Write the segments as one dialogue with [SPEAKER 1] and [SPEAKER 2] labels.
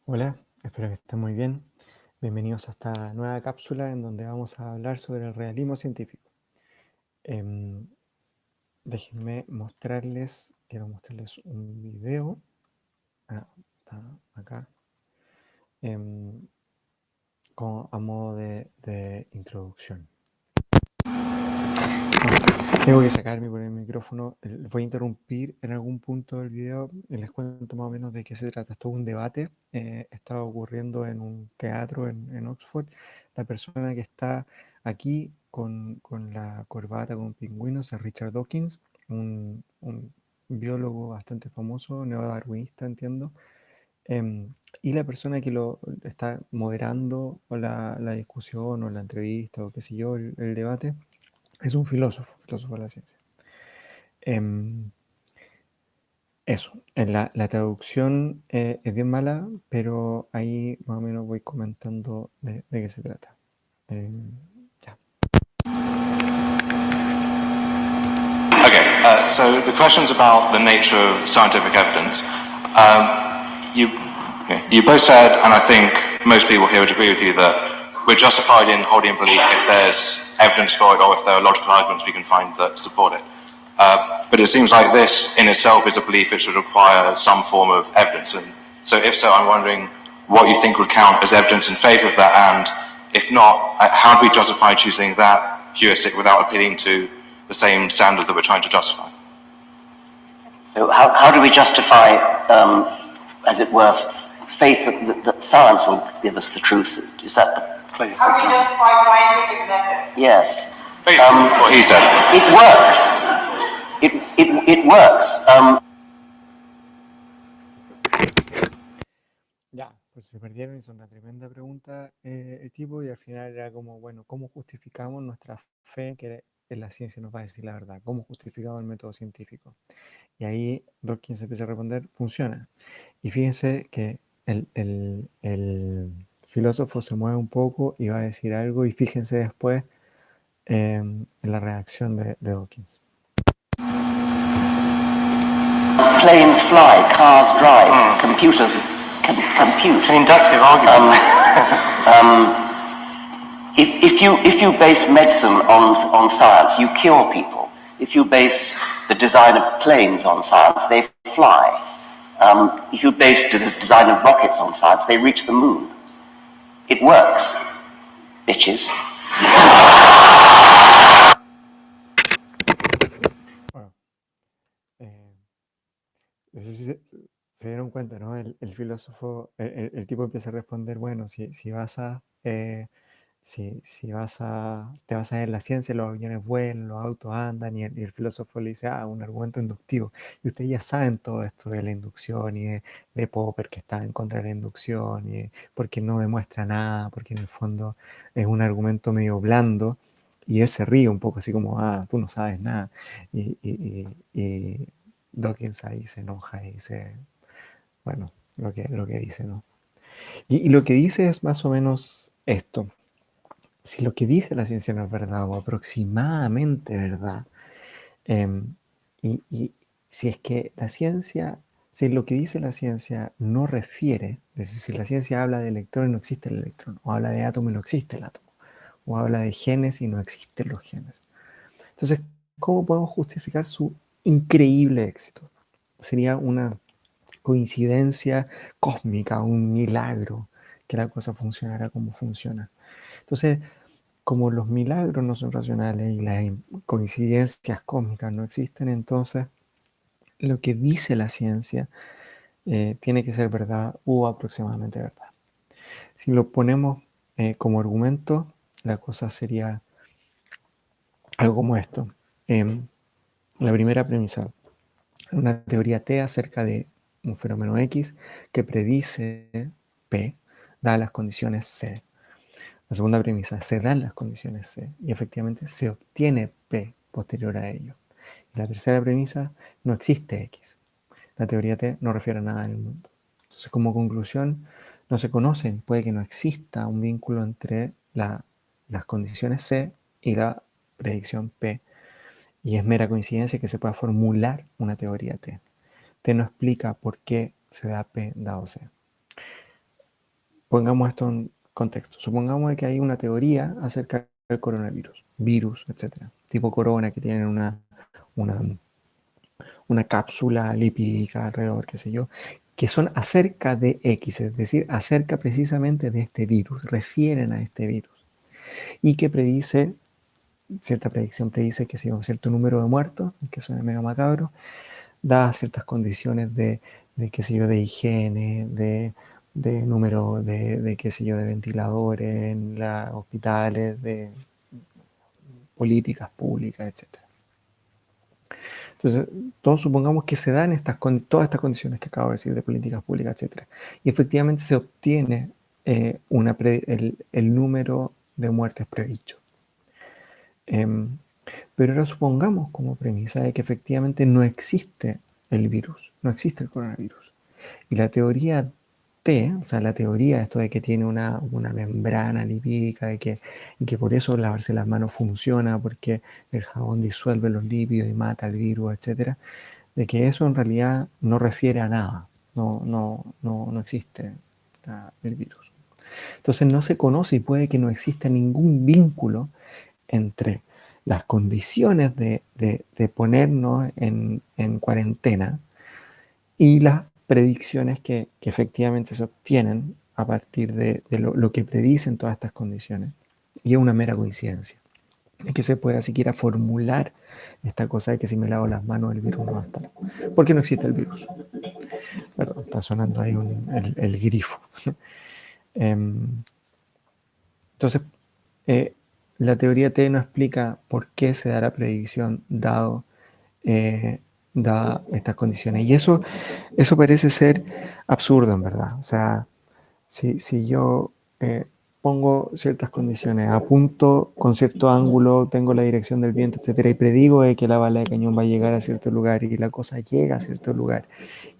[SPEAKER 1] Hola, espero que estén muy bien. Bienvenidos a esta nueva cápsula en donde vamos a hablar sobre el realismo científico. Em, Déjenme quiero mostrarles un video. Está acá. em, a modo de introducción. Tengo que sacarme por el micrófono. Voy a interrumpir en algún punto del video y les cuento más o menos de qué se trata. Esto es un debate. Está ocurriendo en un teatro en Oxford. La persona que está aquí con la corbata con pingüinos es Richard Dawkins, un biólogo bastante famoso, neodarwinista, entiendo. Y la persona que lo está moderando la discusión o la entrevista o qué sé yo, el debate, es un filósofo de la ciencia. Eso, la traducción es bien mala, pero ahí más o menos voy comentando de qué se trata. Ya.
[SPEAKER 2] Okay, so the question's about the nature of scientific evidence. You both said, and I think most people here would agree with you, that we're justified in holding a belief if there's evidence for it or if there are logical arguments we can find that support it. But it seems like this in itself is a belief which would require some form of evidence. And so if so, I'm wondering what you think would count as evidence in favour of that, and if not, how do we justify choosing that heuristic without appealing to the same standard that we're trying to justify?
[SPEAKER 3] So how do we justify, as it were, faith that science will give us the truth? Is that the place?
[SPEAKER 4] How do you justify scientific method?
[SPEAKER 3] Yes.
[SPEAKER 2] Basically, what he said.
[SPEAKER 3] It works. It works.
[SPEAKER 1] Ya, pues se perdieron, hizo una tremenda pregunta el tipo y al final era como, bueno, ¿cómo justificamos nuestra fe que en la ciencia nos va a decir la verdad? ¿Cómo justificamos el método científico? Y ahí Dawkins empieza a responder, funciona. Y fíjense que el filósofo se mueve un poco y va a decir algo y fíjense después en la reacción de Dawkins.
[SPEAKER 3] Planes fly, cars drive, computers compute.
[SPEAKER 2] It's an inductive argument.
[SPEAKER 3] If you base medicine on science, you cure people. If you base the design of planes on science, they fly. If you base the design of rockets on science, they reach the moon. It works, bitches.
[SPEAKER 1] Bueno, no sé si se dieron cuenta, ¿no? El filósofo, el tipo empieza a responder, bueno, si vas a... si te vas a ver la ciencia, los aviones vuelan, los autos andan, y el filósofo le dice, un argumento inductivo. Y ustedes ya saben todo esto de la inducción y de Popper, que está en contra de la inducción, y porque no demuestra nada, porque en el fondo es un argumento medio blando, y él se ríe un poco, así como, tú no sabes nada. Y Dawkins ahí se enoja y dice, bueno, lo que dice, ¿no? Y lo que dice es más o menos esto. Si lo que dice la ciencia no es verdad o aproximadamente verdad, y si es que la ciencia, si lo que dice la ciencia no refiere, es decir, si la ciencia habla de electrón y no existe el electrón, o habla de átomo y no existe el átomo, o habla de genes y no existen los genes. Entonces, ¿cómo podemos justificar su increíble éxito? Sería una coincidencia cósmica, un milagro que la cosa funcionara como funciona. Entonces, como los milagros no son racionales y las coincidencias cósmicas no existen, entonces lo que dice la ciencia tiene que ser verdad o aproximadamente verdad. Si lo ponemos como argumento, la cosa sería algo como esto. La primera premisa, una teoría T acerca de un fenómeno X que predice P, dadas las condiciones C. La segunda premisa, se dan las condiciones C y efectivamente se obtiene P posterior a ello. Y la tercera premisa, no existe X. La teoría T no refiere a nada en el mundo. Entonces, como conclusión, no se conocen, puede que no exista un vínculo entre las condiciones C y la predicción P. Y es mera coincidencia que se pueda formular una teoría T. T no explica por qué se da P dado C. pongamos esto en contexto. Supongamos que hay una teoría acerca del coronavirus, virus, etcétera, tipo corona, que tienen una, una cápsula lipídica alrededor, qué sé yo, que son acerca de X, es decir, acerca precisamente de este virus, refieren a este virus, y que predice, cierta predicción predice que si un cierto número de muertos, que suena medio macabro, da ciertas condiciones de qué sé yo, de higiene, de número de qué sé yo, de ventiladores en los hospitales, de políticas públicas, etc. Entonces, todos supongamos que se dan todas estas condiciones que acabo de decir de políticas públicas, etc. Y efectivamente se obtiene el número de muertes predicho. Pero ahora supongamos como premisa de que efectivamente no existe el virus, no existe el coronavirus. Y la teoría T, o sea, la teoría esto de que tiene una membrana lipídica y que por eso lavarse las manos funciona, porque el jabón disuelve los lípidos y mata el virus, etcétera, de que eso en realidad no refiere a nada, no existe el virus. Entonces no se conoce y puede que no exista ningún vínculo entre las condiciones de ponernos en cuarentena y las predicciones que efectivamente se obtienen a partir de lo que predicen todas estas condiciones. Y es una mera coincidencia. Es que se pueda siquiera formular esta cosa de que si me lavo las manos el virus no va a estar. Porque no existe el virus. Perdón, está sonando ahí el grifo. Entonces, la teoría T no explica por qué se da la predicción dada estas condiciones. Y eso parece ser absurdo, en verdad. O sea, si yo pongo ciertas condiciones, apunto con cierto ángulo, tengo la dirección del viento, etcétera, y predigo que la bala de cañón va a llegar a cierto lugar y la cosa llega a cierto lugar,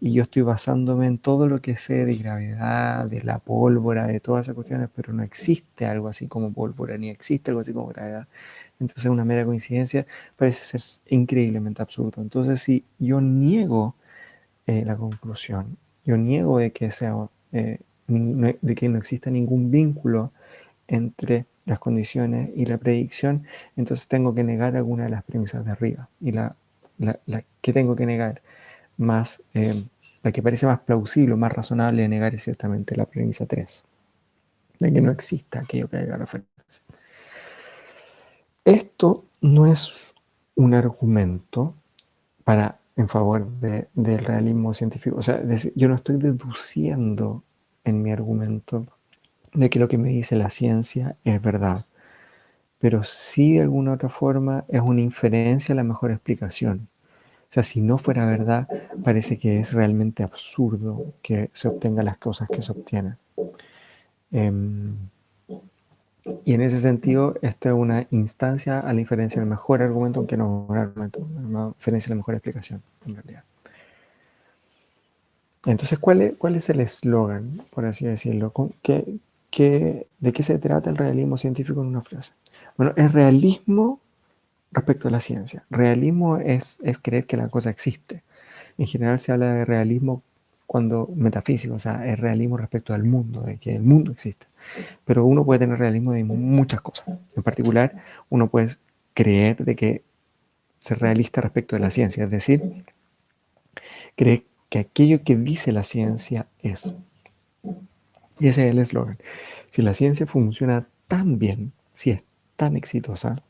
[SPEAKER 1] y yo estoy basándome en todo lo que sé de gravedad, de la pólvora, de todas esas cuestiones, pero no existe algo así como pólvora, ni existe algo así como gravedad. Entonces una mera coincidencia parece ser increíblemente absurdo. Entonces si yo niego la conclusión, yo niego de que de que no exista ningún vínculo entre las condiciones y la predicción, entonces tengo que negar alguna de las premisas de arriba. Y la que tengo que negar más, la que parece más plausible, más razonable de negar es ciertamente la premisa 3, de que no exista aquello que haga referencia. Esto no es un argumento en favor del realismo científico. O sea, yo no estoy deduciendo en mi argumento de que lo que me dice la ciencia es verdad, pero sí de alguna otra forma es una inferencia a la mejor explicación. O sea, si no fuera verdad, parece que es realmente absurdo que se obtengan las cosas que se obtienen. Y en ese sentido, esta es una instancia a la inferencia del mejor argumento, aunque no es un argumento, una inferencia a la mejor explicación, en realidad. Entonces, ¿cuál es el eslogan, por así decirlo? ¿De qué se trata el realismo científico en una frase? Bueno, es realismo respecto a la ciencia. Realismo es creer que la cosa existe. En general se habla de realismo cuando metafísico, o sea, es realismo respecto al mundo, de que el mundo existe. Pero uno puede tener realismo de muchas cosas. En particular, uno puede creer de que ser realista respecto de la ciencia, es decir, creer que aquello que dice la ciencia es. Y ese es el eslogan. Si la ciencia funciona tan bien, si es tan exitosa,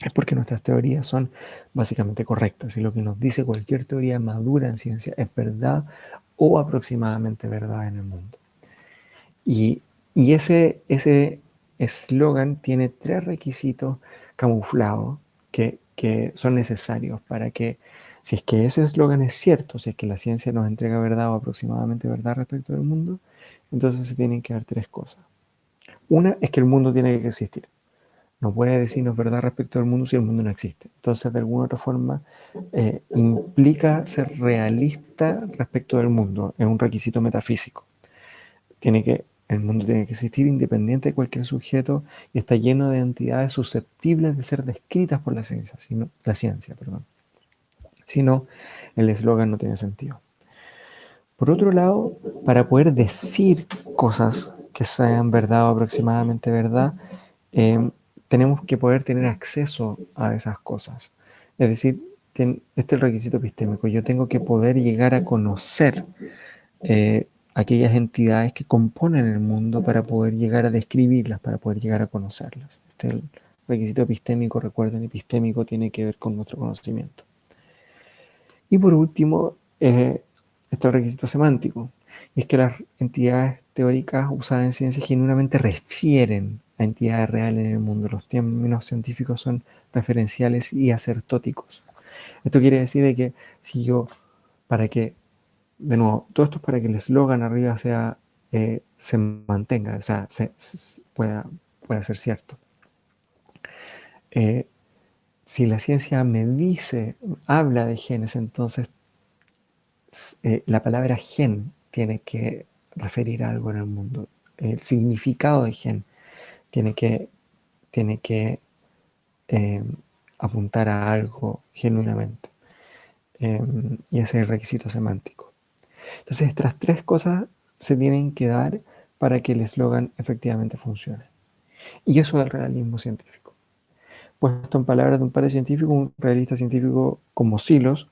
[SPEAKER 1] es porque nuestras teorías son básicamente correctas. Y lo que nos dice cualquier teoría madura en ciencia es verdad o aproximadamente verdad en el mundo. Y ese eslogan tiene 3 requisitos camuflados que son necesarios para que, si es que ese eslogan es cierto, si es que la ciencia nos entrega verdad o aproximadamente verdad respecto del mundo, entonces se tienen que dar 3 cosas. Una es que el mundo tiene que existir. No puede decirnos verdad respecto al mundo si el mundo no existe. Entonces, de alguna otra forma, implica ser realista respecto del mundo. Es un requisito metafísico. El mundo tiene que existir independiente de cualquier sujeto y está lleno de entidades susceptibles de ser descritas por la ciencia. Si no, el eslogan no tiene sentido. Por otro lado, para poder decir cosas que sean verdad o aproximadamente verdad, tenemos que poder tener acceso a esas cosas. Es decir, este es el requisito epistémico. Yo tengo que poder llegar a conocer aquellas entidades que componen el mundo para poder llegar a describirlas, para poder llegar a conocerlas. Este es el requisito epistémico. Recuerden, epistémico tiene que ver con nuestro conocimiento. Y por último, está el requisito semántico. Y es que las entidades teóricas usadas en ciencia genuinamente refieren a entidades reales en el mundo. Los términos científicos son referenciales y acertóticos. Esto quiere decir de que si yo, para que, de nuevo, todo esto es para que el eslogan arriba sea, se mantenga, o sea, pueda ser cierto. Si la ciencia me dice, habla de genes, entonces la palabra gen tiene que referir a algo en el mundo. El significado de gen tiene que apuntar a algo genuinamente. Y ese es el requisito semántico. Entonces, estas tres cosas se tienen que dar para que el eslogan efectivamente funcione. Y eso es el realismo científico. Puesto en palabras de un par de científicos, un realista científico como Silos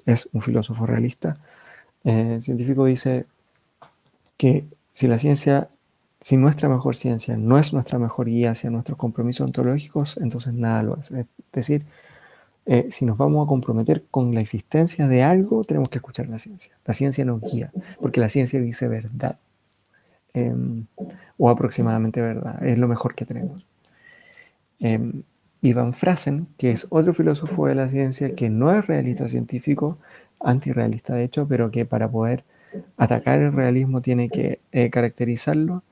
[SPEAKER 1] es un filósofo realista, el científico dice que si la ciencia, si nuestra mejor ciencia no es nuestra mejor guía hacia nuestros compromisos ontológicos, entonces nada lo hace. Es decir, si nos vamos a comprometer con la existencia de algo, tenemos que escuchar la ciencia. La ciencia nos guía, porque la ciencia dice verdad, o aproximadamente verdad, es lo mejor que tenemos. Ivan Frasen, que es otro filósofo de la ciencia que no es realista científico, antirrealista de hecho, pero que para poder atacar el realismo tiene que caracterizarlo,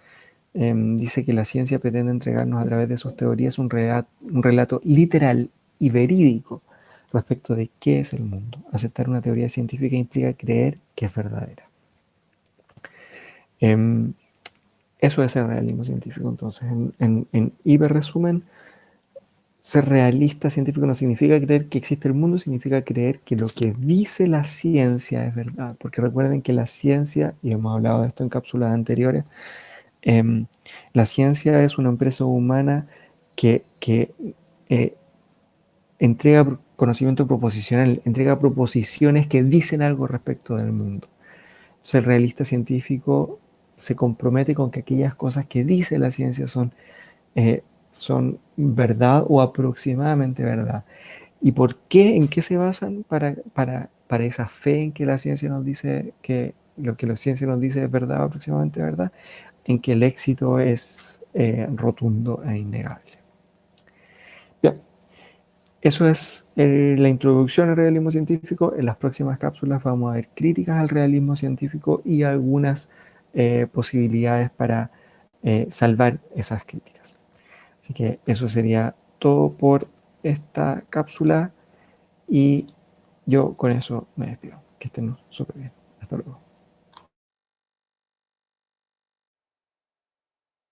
[SPEAKER 1] dice que la ciencia pretende entregarnos a través de sus teorías un relato literal y verídico respecto de qué es el mundo. Aceptar una teoría científica implica creer que es verdadera. Eso es el realismo científico. Entonces, en hiperresumen, ser realista científico no significa creer que existe el mundo, significa creer que lo que dice la ciencia es verdad. Porque recuerden que la ciencia, y hemos hablado de esto en cápsulas anteriores, la ciencia es una empresa humana que entrega conocimiento proposicional, entrega proposiciones que dicen algo respecto del mundo. Ser realista científico se compromete con que aquellas cosas que dice la ciencia son verdad o aproximadamente verdad. ¿Y por qué? ¿En qué se basan para esa fe en que la ciencia nos dice que lo que la ciencia nos dice es verdad o aproximadamente verdad? En que el éxito es rotundo e innegable. Bien, eso es la introducción al realismo científico. En las próximas cápsulas vamos a ver críticas al realismo científico y algunas posibilidades para salvar esas críticas. Así que eso sería todo por esta cápsula y yo con eso me despido. Que estén súper bien. Hasta luego.